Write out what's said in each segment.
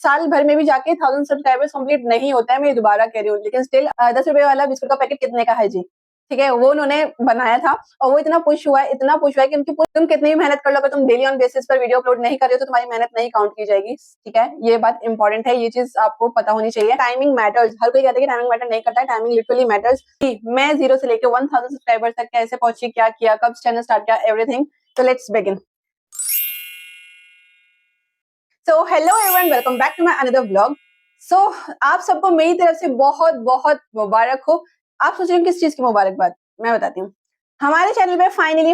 साल भर में भी जाके 1000 सब्सक्राइबर्स कंप्लीट नहीं होता है, मैं दोबारा कह रही हूँ, लेकिन स्टिल 10 रुपए वाला बिस्कुट का पैकेट कितने का है जी? ठीक है, वो उन्होंने बनाया था और वो इतना पुश हुआ है कि उनकी तुम कितनी भी मेहनत कर लो, अगर तुम डेली ऑन बेसिस पर वीडियो अपलोड नहीं कर रहे हो तो तुम्हारी मेहनत नहीं काउंट की जाएगी। ठीक है, ये बात इंपॉर्टेंट है, ये चीज आपको पता होनी चाहिए। टाइमिंग मैटर्स, हर कोई कहता है कि टाइमिंग मैटर नहीं करता है, टाइमिंग लिटरली मैटर्स। मैं 0 से लेकर 1000 सब्सक्राइबर्स तक कैसे पहुंची, क्या किया, कब चैनल स्टार्ट किया, एवरीथिंग। तो let's begin. So hello everyone, welcome back to my another vlog. So आप सबको मेरी तरफ से बहुत बहुत मुबारक हो। आप सोच रहे हो किस चीज की मुबारकबाद? मैं बताती हूँ। हमारे चैनल पे फाइनली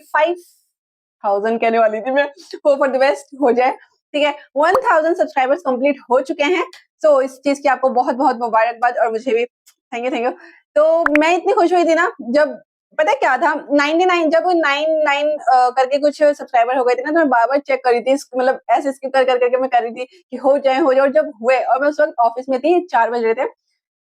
5000 कहने वाली थी मैं, होप फॉर द बेस्ट हो जाए। ठीक है, 1000 सब्सक्राइबर्स कंप्लीट हो चुके हैं। सो इस चीज की आपको बहुत बहुत मुबारकबाद और मुझे भी थैंक यू। तो मैं इतनी खुश हुई थी ना, जब पता है क्या था, 99 जब 99 करके कुछ सब्सक्राइबर हो गए थे ना, तो मैं बार बार चेक कर रही थी, मतलब ऐसे स्किप कर करके मैं कर रही थी कि हो जाए और जब हुए, और मैं उस वक्त ऑफिस में थी, 4 बज रहे थे,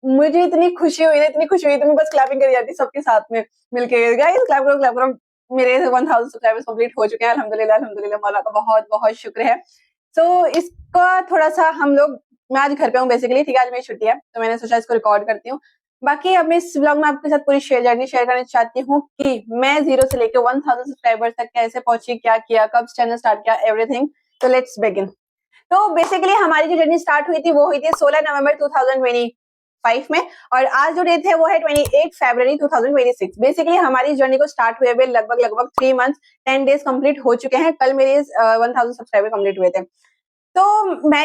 मुझे इतनी खुशी हुई ना, इतनी खुशी हुई, तो मैं बस क्लैपिंग करी जाती सबके साथ में मिलके, गाइस क्लैप करो। मेरे 1000 सब्सक्राइबर्स कंप्लीट हो चुके हैं, अल्हम्दुलिल्लाह अल्हम्दुलिल्लाह, मौला का बहुत बहुत शुक्र है। सो इसका थोड़ा सा हम लोग, मैं आज घर पे हूँ बेसिकली, ठीक है, आज मेरी छुट्टी है, तो मैंने सोचा इसको रिकॉर्ड करती हूँ। बाकी अब मैं इस व्लॉग में आपके साथ पूरी जर्नी शेयर करना चाहती हूँ कि मैं 0 से लेकर 1000 सब्सक्राइबर्स तक कैसे पहुंची, क्या किया, कब चैनल स्टार्ट किया, एवरीथिंग। तो लेट्स बिगिन। तो बेसिकली हमारी जो जर्नी स्टार्ट हुई थी वो हुई थी 16 नवंबर 2025 में, और आज जो डेट है वो है 28 फरवरी 2026। बेसिकली हमारी जर्नी को स्टार्ट हुए हुए लगभग लगभग 3 मंथ्स 10 डेज कंप्लीट हो चुके हैं। कल मेरे 1000 सब्सक्राइबर कंप्लीट हुए थे। तो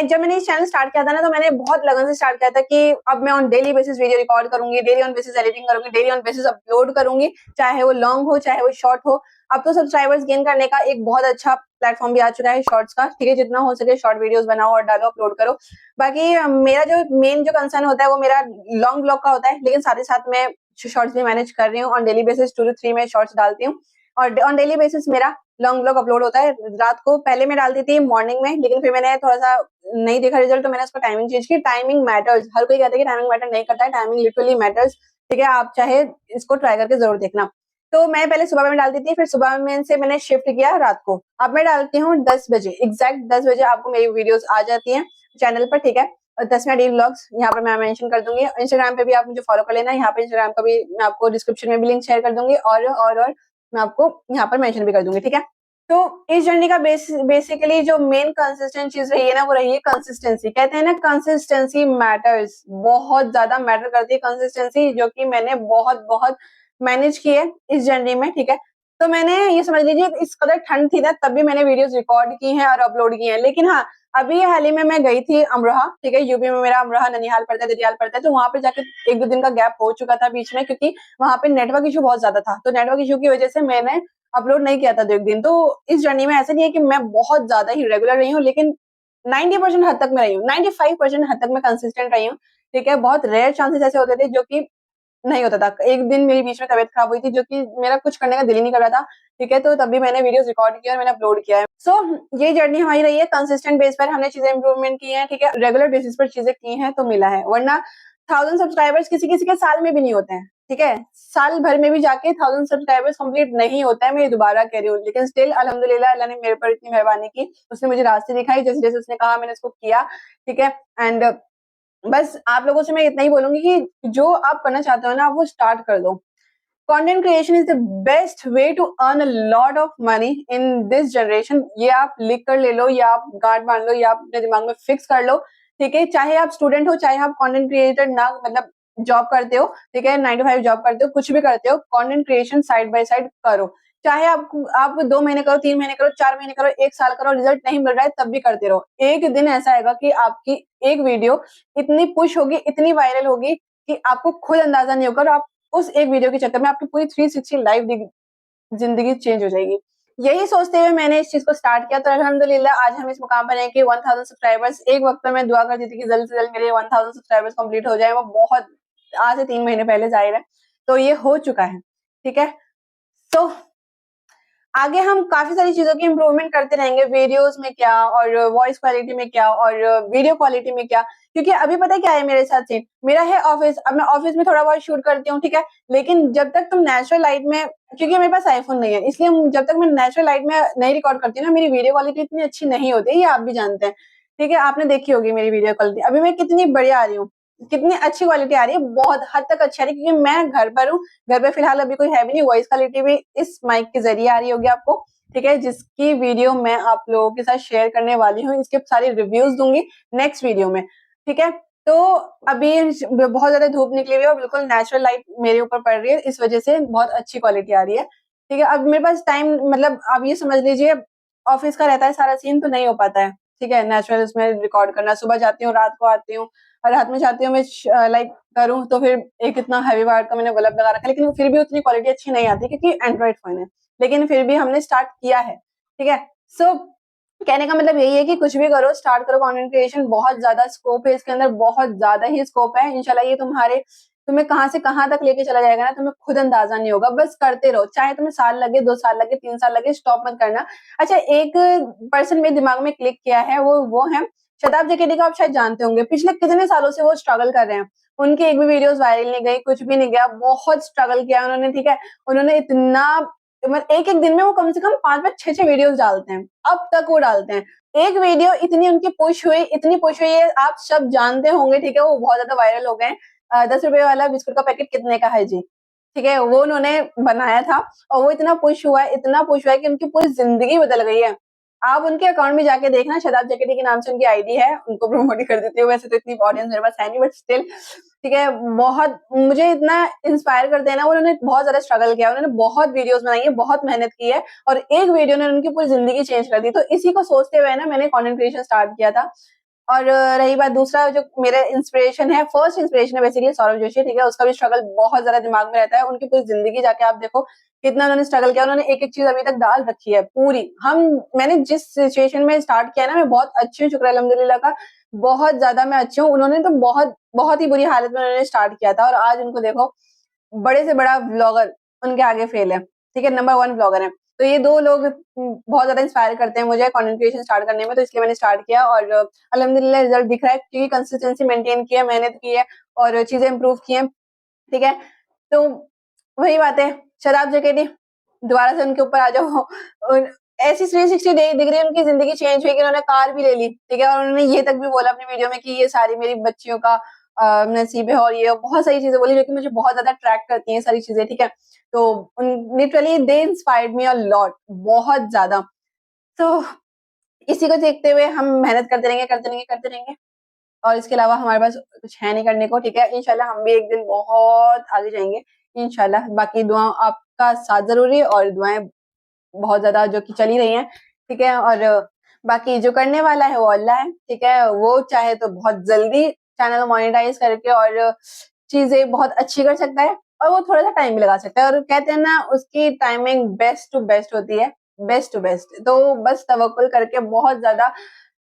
जब मैंने इस चैनल स्टार्ट किया था ना, तो मैंने बहुत लगन से स्टार्ट किया था कि अब मैं on daily basis video record करूंगी, डेली ऑन बेसिस एडिटिंग करूंगी, डेली ऑन बेसिस अपलोड करूंगी, चाहे वो लॉन्ग हो चाहे वो शॉर्ट हो। अब तो सब्सक्राइबर्स गेन करने का एक बहुत अच्छा प्लेटफॉर्म भी आ चुका है शॉर्ट्स का। ठीक है, जितना हो सके शॉर्ट वीडियोस बनाओ और डालो, अपलोड करो। बाकी मेरा जो मेन जो कंसर्न होता है वो मेरा लॉन्ग ब्लॉग का होता है, लेकिन साथ ही साथ मैं शॉर्ट्स भी मैनेज कर रही हूँ। ऑन डेली बेसिस 2 to 3 मैं शॉर्ट्स डालती हूँ, और ऑन डेली बेसिस मेरा लॉन्ग ब्लॉग अपलोड होता है रात को। पहले मैं डालती थी मॉर्निंग में, लेकिन फिर मैंने थोड़ा सा नहीं देखा रिजल्ट, तो मैंने उसको टाइमिंग चेंज की। टाइमिंग मैटर्स, हर कोई कहता है कि टाइमिंग मैटर नहीं करता है, टाइमिंग लिटरली मैटर्स। ठीक है, आप चाहे इसको ट्राई करके जरूर देखना। तो मैं पहले सुबह में डालती थी, फिर सुबह में से मैंने शिफ्ट किया रात को। अब मैं डालती हूँ 10 बजे, एग्जैक्ट 10 बजे आपको मेरी वीडियोस आ जाती हैं चैनल पर। ठीक है, और 10 मिनट डेली व्लॉग्स यहाँ पर मैं मेंशन कर दूंगी। इंस्टाग्राम पे भी आप मुझे फॉलो कर लेना, यहाँ पे इंस्टाग्राम का भी मैं आपको डिस्क्रिप्शन में भी लिंक शेयर कर दूंगी, और मैं आपको यहाँ पर मेंशन भी कर दूंगी। ठीक है, तो इस जर्नी का बेसिकली जो मेन कंसिस्टेंट चीज रही है ना, वो रही है कंसिस्टेंसी। कहते हैं ना, कंसिस्टेंसी मैटर्स, बहुत ज्यादा मैटर करती है कंसिस्टेंसी, जो कि मैंने बहुत बहुत मैनेज की है इस जर्नी में। ठीक है, तो मैंने ये समझ लीजिए, इस कदर ठंड थी ना, तब भी मैंने वीडियोस रिकॉर्ड की हैं और अपलोड की हैं। लेकिन हाँ, अभी हाल ही में मैं गई थी अमरोहा। ठीक है, यूपी में मेरा अमरोहा ननिहाल पड़ता है, ददियाल पड़ता है, तो वहां पे जाकर 1-2 दिन का गैप हो चुका था बीच में, क्योंकि वहां पे नेटवर्क इशू बहुत ज्यादा था। तो नेटवर्क इशू की वजह से मैंने अपलोड नहीं किया था 2 एक दिन। तो इस जर्नी में ऐसा नहीं है कि मैं बहुत ज्यादा ही रेगुलर रही हूँ, लेकिन 90% हद तक मैं रही हूँ, 95% हद तक मैं कंसिस्टेंट रही हूँ। ठीक है, बहुत रेयर चांसेस ऐसे होते थे जो कि नहीं होता था। एक दिन मेरी बीच में तबीयत खराब हुई थी, जो कि मेरा कुछ करने का दिल ही नहीं कर रहा था। ठीक है, तो तभी मैंने वीडियोस रिकॉर्ड किया और मैंने अपलोड किया है। सो ये जर्नी हमारी रही है कंसिस्टेंट बेस पर, हमने चीजें इंप्रूवमेंट की है। ठीक है, रेगुलर बेसिस पर चीजें की हैं तो मिला है, वरना 1000 सब्सक्राइबर्स किसी किसी के साल में भी नहीं होते हैं। ठीक है, साल भर में भी जाके 1000 सब्सक्राइबर्स कंप्लीट नहीं होता है, मैं ये दोबारा कह रही हूँ, लेकिन स्टिल अल्हम्दुलिल्लाह, अल्लाह ने मेरे पर इतनी मेहरबानी की, उसने मुझे रास्ते दिखाई, जैसे जैसे उसने कहा मैंने उसको किया। ठीक है, एंड बस आप लोगों से मैं इतना ही बोलूंगी कि जो आप करना चाहते हो ना, आप वो स्टार्ट कर दो। Content creation is the best way to earn a lot of money in this generation. ये आप लिख कर ले लो, या आप गांठ बांध लो, या आप अपने दिमाग में फिक्स कर लो। ठीक है, चाहे आप स्टूडेंट हो, चाहे आप कंटेंट क्रिएटर ना, मतलब जॉब करते हो, ठीक है, 9 to 5 जॉब करते हो, कुछ भी करते हो, content creation side by side करो। चाहे आप 2 महीने करो, 3 महीने करो, 4 महीने करो, 1 साल करो, रिजल्ट नहीं मिल रहा है तब भी करते रहो। एक दिन ऐसा आएगा कि आपकी एक वीडियो इतनी पुश होगी, इतनी वायरल होगी कि आपको खुद अंदाजा नहीं होगा, और आप उस एक वीडियो के चक्कर में आपकी पूरी 360 लाइफ जिंदगी चेंज हो जाएगी। यही सोचते हुए मैंने इस चीज को स्टार्ट किया। तो अल्हम्दुलिल्लाह आज हम इस मुकाम पर हैं कि 1000 सब्सक्राइबर्स, एक वक्त में मैं दुआ करती थी कि जल्द से जल्द मेरे 1000 सब्सक्राइबर्स कंप्लीट हो जाए, वो बहुत आज से 3 महीने पहले जाहिर है, तो ये हो चुका है। ठीक है, तो आगे हम काफी सारी चीजों की इंप्रूवमेंट करते रहेंगे, वीडियोस में क्या, और वॉइस क्वालिटी में क्या, और वीडियो क्वालिटी में क्या। क्योंकि अभी पता है क्या है मेरे साथ सीन, मेरा है ऑफिस। अब मैं ऑफिस में थोड़ा बहुत शूट करती हूँ, ठीक है, लेकिन जब तक तुम नेचुरल लाइट में, क्योंकि मेरे पास आईफोन नहीं है, इसलिए जब तक मैं नेचुरल लाइट में नहीं रिकॉर्ड करती हूँ ना, मेरी वीडियो क्वालिटी इतनी अच्छी नहीं होती है, ये आप भी जानते हैं। ठीक है, आपने देखी होगी मेरी वीडियो क्वालिटी, अभी मैं कितनी बढ़िया आ रही हूँ, कितनी अच्छी क्वालिटी आ रही है, बहुत हद तक अच्छी आ रही है, क्योंकि मैं घर पर हूँ। घर पे फिलहाल अभी कोई है भी नहीं, वॉइस क्वालिटी भी इस माइक के जरिए आ रही होगी आपको, ठीक है, जिसकी वीडियो मैं आप लोगों के साथ शेयर करने वाली हूँ, इसके सारे रिव्यूज दूंगी नेक्स्ट वीडियो में, ठीक है। तो अभी बहुत ज्यादा धूप निकली हुई है और बिल्कुल नेचुरल लाइट मेरे ऊपर पड़ रही है, इस वजह से बहुत अच्छी क्वालिटी आ रही है, ठीक है। अब मेरे पास टाइम, मतलब आप ये समझ लीजिए ऑफिस का रहता है सारा सीन, तो नहीं हो पाता है, ठीक है, नेचुरल उसमें रिकॉर्ड करना। सुबह जाती हूँ, रात को आती हूँ, और रात में चाहती हूँ मैं लाइक करूँ, तो फिर एक इतना हैवी वाट का मैंने बल्ब लगा रखा है, लेकिन फिर भी उतनी क्वालिटी अच्छी नहीं आती, क्योंकि एंड्रॉइड फोन है, लेकिन फिर भी हमने स्टार्ट किया है, ठीक है। सो कहने का मतलब यही है कि कुछ भी करो, स्टार्ट करो, कंटेंट क्रिएशन बहुत ज्यादा स्कोप है इसके अंदर, बहुत ज्यादा ही स्कोप है। इंशाल्लाह ये तुम्हें कहाँ से कहाँ तक लेके चला जाएगा ना, तुम्हें खुद अंदाजा नहीं होगा, बस करते रहो, चाहे तुम्हें साल लगे, 2 साल लगे, 3 साल लगे, स्टॉप मत करना। अच्छा, एक पर्सन मेरे दिमाग में क्लिक किया है, वो है शताब जकेटी का, आप शायद जानते होंगे, पिछले कितने सालों से वो स्ट्रगल कर रहे हैं, उनकी एक भी वीडियोस वायरल नहीं गई, कुछ भी नहीं गया, बहुत स्ट्रगल किया उन्होंने, ठीक है। उन्होंने इतना, मतलब एक एक दिन में वो कम से कम 5-5 6 6 वीडियोस डालते हैं, अब तक वो डालते हैं। एक वीडियो इतनी उनकी पुश हुई, इतनी पुश हुई है, आप सब जानते होंगे, ठीक है, वो बहुत ज्यादा वायरल हो गए हैं। 10 रुपए वाला बिस्कुट का पैकेट कितने का है जी, ठीक है, वो उन्होंने बनाया था, और वो इतना पुश हुआ है, इतना पुश हुआ है कि उनकी पूरी जिंदगी बदल गई है। आप उनके अकाउंट में जाके देखना, शताब जकेटी के नाम से उनकी आईडी है, उनको प्रमोट ही कर देती हूँ, वैसे तो इतनी ऑडियंस मेरे पास है नहीं, बट स्टिल, ठीक है, बहुत मुझे इतना इंस्पायर करते हैं ना, उन्होंने बहुत ज्यादा स्ट्रगल किया, उन्होंने बहुत वीडियोस बनाई है, बहुत मेहनत की है, और एक वीडियो ने उनकी पूरी जिंदगी चेंज कर दी। तो इसी को सोचते हुए ना मैंने कंटेंट क्रिएशन स्टार्ट किया था। और रही बात दूसरा, जो मेरा इंस्पिरेशन है, फर्स्ट इंस्पिरेशन है बेसिकली सौरभ जोशी, ठीक है, उसका भी स्ट्रगल बहुत ज्यादा दिमाग में रहता है, उनकी पूरी जिंदगी जाके आप देखो कितना उन्होंने स्ट्रगल किया, उन्होंने एक एक चीज अभी तक डाल रखी है पूरी। मैंने जिस सिचुएशन में स्टार्ट किया ना, मैं बहुत अच्छी हूँ, शुक्र अल्हम्दुलिल्लाह का, बहुत ज्यादा मैं अच्छी हूँ। उन्होंने तो बहुत बहुत ही बुरी हालत में उन्होंने स्टार्ट किया था, और आज उनको देखो, बड़े से बड़ा व्लॉगर उनके आगे फेल है, ठीक है, नंबर 1 व्लॉगर है। तो ये 2 लोग बहुत ज्यादा इंस्पायर करते हैं मुझे कंटेंट क्रिएशन स्टार्ट करने में, तो इसलिए मैंने स्टार्ट किया, और अल्हम्दुलिल्लाह रिजल्ट दिख रहा है, क्योंकि कंसिस्टेंसी मेंटेन की है, मेहनत की है, और चीजें इंप्रूव की हैं, ठीक है। तो वही बात है, शराब जकेटी, दोबारा से उनके ऊपर आ जाओ। ऐसी 360 डिग्री उनकी जिंदगी चेंज हुई कि उन्होंने कार भी ले ली, ठीक है, और उन्होंने ये तक भी बोला अपनी वीडियो में कि ये सारी मेरी बच्चियों का नसीब है, और ये बहुत सारी चीजें बोली जो कि मुझे बहुत ज्यादा अट्रैक्ट करती हैं सारी चीजें, ठीक है। तो literally they inspired me a lot, बहुत ज्यादा। तो इसी को देखते हुए हम मेहनत करते रहेंगे, करते रहेंगे, करते रहेंगे, और इसके अलावा हमारे पास कुछ है नहीं करने को, ठीक है। इंशाल्लाह हम भी एक दिन बहुत आगे जाएंगे, इंशाल्लाह। बाकी दुआ आपका साथ जरूरी है, और दुआएं बहुत ज्यादा जो कि चली रही हैं, ठीक है। और बाकी जो करने वाला है वो अल्लाह है, ठीक है, वो चाहे तो बहुत जल्दी चैनल मोनेटाइज करके और चीजें बहुत अच्छी कर सकता है, और वो थोड़ा सा टाइम भी लगा सकता है, और कहते हैं ना उसकी टाइमिंग बेस्ट टू बेस्ट होती है, बेस्ट टू बेस्ट। तो बस तवक्कुल करके, बहुत ज्यादा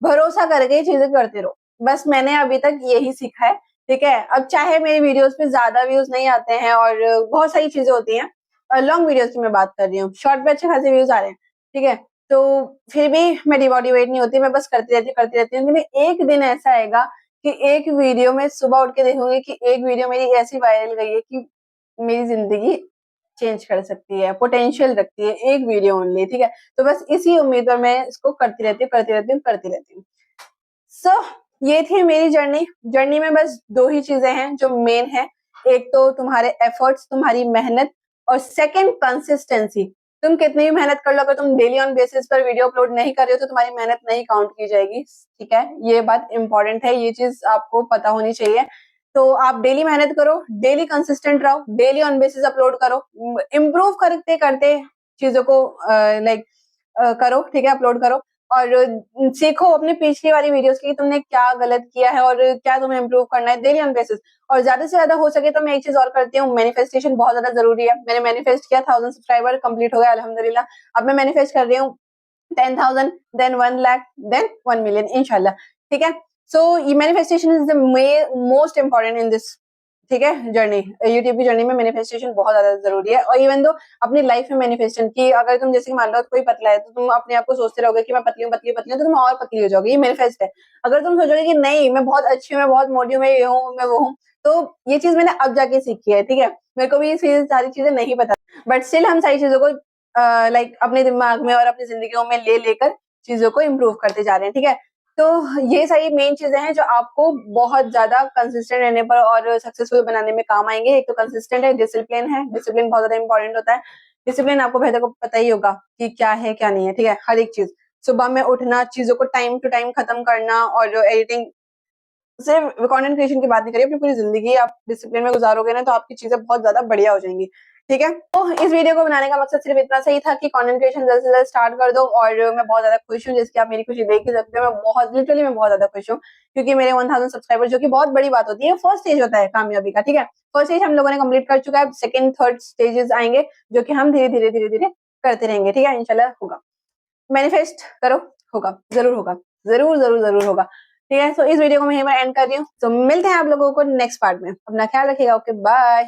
भरोसा करके चीजें करते रहो, बस मैंने अभी तक यही सीखा है, ठीक है। अब चाहे मेरी वीडियोस पे ज्यादा व्यूज नहीं आते हैं, और बहुत सारी चीजें होती हैं, लॉन्ग वीडियोस की मैं बात कर रही हूँ, शॉर्ट पे अच्छे खासे व्यूज आ रहे हैं, ठीक है, तो फिर भी मैं डिमोटिवेट नहीं होती, मैं बस करती रहती हूँ। लेकिन एक दिन ऐसा आएगा कि एक वीडियो में सुबह उठ के देखूंगी कि एक वीडियो मेरी ऐसी वायरल गई है कि मेरी जिंदगी चेंज कर सकती है, पोटेंशियल रखती है एक वीडियो ओनली, ठीक है। तो बस इसी उम्मीद पर मैं इसको करती रहती हूँ, करती रहती हूँ, करती रहती हूँ। सो ये थी मेरी जर्नी। जर्नी में बस 2 ही चीजें हैं जो मेन है, एक तो तुम्हारे एफर्ट्स, तुम्हारी मेहनत, और सेकंड कंसिस्टेंसी। तुम कितनी भी मेहनत कर लो, अगर तुम डेली ऑन बेसिस पर वीडियो अपलोड नहीं कर रहे हो तो तुम्हारी मेहनत नहीं काउंट की जाएगी, ठीक है। ये बात इंपॉर्टेंट है, ये चीज आपको पता होनी चाहिए। तो आप डेली मेहनत करो, डेली कंसिस्टेंट रहो, डेली ऑन बेसिस अपलोड करो, इम्प्रूव करते करते चीजों को लाइक करो, ठीक है, अपलोड करो, और सीखो अपनी पिछली वाली वीडियोस की तुमने क्या गलत किया है और क्या तुम्हें इम्प्रूव करना है डेली ऑन बेसिस। और ज्यादा से ज्यादा हो सके तो मैं एक चीज और करती हूँ, मैनिफेस्टेशन बहुत ज्यादा जरूरी है। मैंने मैनिफेस्ट किया, 1000 सब्सक्राइबर कंप्लीट हो गया अल्हम्दुलिल्लाह। अब मैं मैनिफेस्ट कर रही हूँ 10,000, देन 1 लाख, देन 1 मिलियन, इंशाल्लाह, ठीक है। सो ये manifestation is the most important in this, ठीक है, जर्नी। यूट्यूब की जर्नी में मैनिफेस्टेशन बहुत ज्यादा जरूरी है। और इवन दो अपनी लाइफ में मैनिफेस्टेशन की, अगर तुम जैसे मान लो कोई पतला है तो तुम अपने आप को सोचते रहोगे कि मैं पतली हूँ, पतली पतली हूँ, तो तुम और पतली हो जाओगे, ये मैनिफेस्ट है। अगर तुम सोचोगे कि नहीं मैं बहुत अच्छी हूँ, मैं बहुत मोटी हूँ, मैं ये हूँ, मैं वो हूँ, तो ये चीज मैंने अब जाके सीखी है, ठीक है। मेरे को भी ये सारी चीजें नहीं पता, बट स्टिल हम सारी चीजों को लाइक अपने दिमाग में और अपनी जिंदगियों में ले लेकर चीजों को इम्प्रूव करते जा रहे हैं, ठीक है। तो ये सारी मेन चीजें हैं जो आपको बहुत ज्यादा कंसिस्टेंट रहने पर और सक्सेसफुल बनाने में काम आएंगे। एक तो कंसिस्टेंट है, डिसिप्लिन है, डिसिप्लिन बहुत ज्यादा इंपॉर्टेंट होता है। डिसिप्लिन आपको बेहतर को पता ही होगा कि क्या है क्या नहीं है, ठीक है। हर एक चीज, सुबह में उठना, चीजों को टाइम टू टाइम खत्म करना, और जो एडिटिंग, सिर्फ कंटेंट क्रिएशन की बात नहीं करिए, अपनी पूरी जिंदगी आप डिसिप्लिन में गुजारोगे ना तो आपकी चीजें बहुत ज्यादा बढ़िया हो जाएंगी, ठीक है। तो इस वीडियो को बनाने का मकसद सिर्फ इतना सही था कि कंटेंट क्रिएशन जल्द से जल्द स्टार्ट कर दो, और मैं बहुत ज्यादा खुश हूँ, जैसे कि आप मेरी खुशी देख ही सकते हो। मैं बहुत लिटरली मैं बहुत ज्यादा खुश हूँ, क्योंकि मेरे 1000 सब्सक्राइबर, जो कि बहुत बड़ी बात होती है, फर्स्ट स्टेज होता है कामयाबी का, ठीक है। फर्स्ट स्टेज हम लोगों ने कंप्लीट कर चुका है, सेकंड थर्ड स्टेजेस आएंगे, जो कि हम धीरे धीरे धीरे धीरे करते रहेंगे, ठीक है। इंशाल्लाह होगा, मैनिफेस्ट करो, होगा, जरूर होगा, जरूर जरूर जरूर होगा, ठीक है। सो इस वीडियो को मैं यहीं पर एंड कर रही हूँ। तो मिलते हैं आप लोगों को नेक्स्ट पार्ट में। अपना ख्याल रखिएगा। Okay, bye.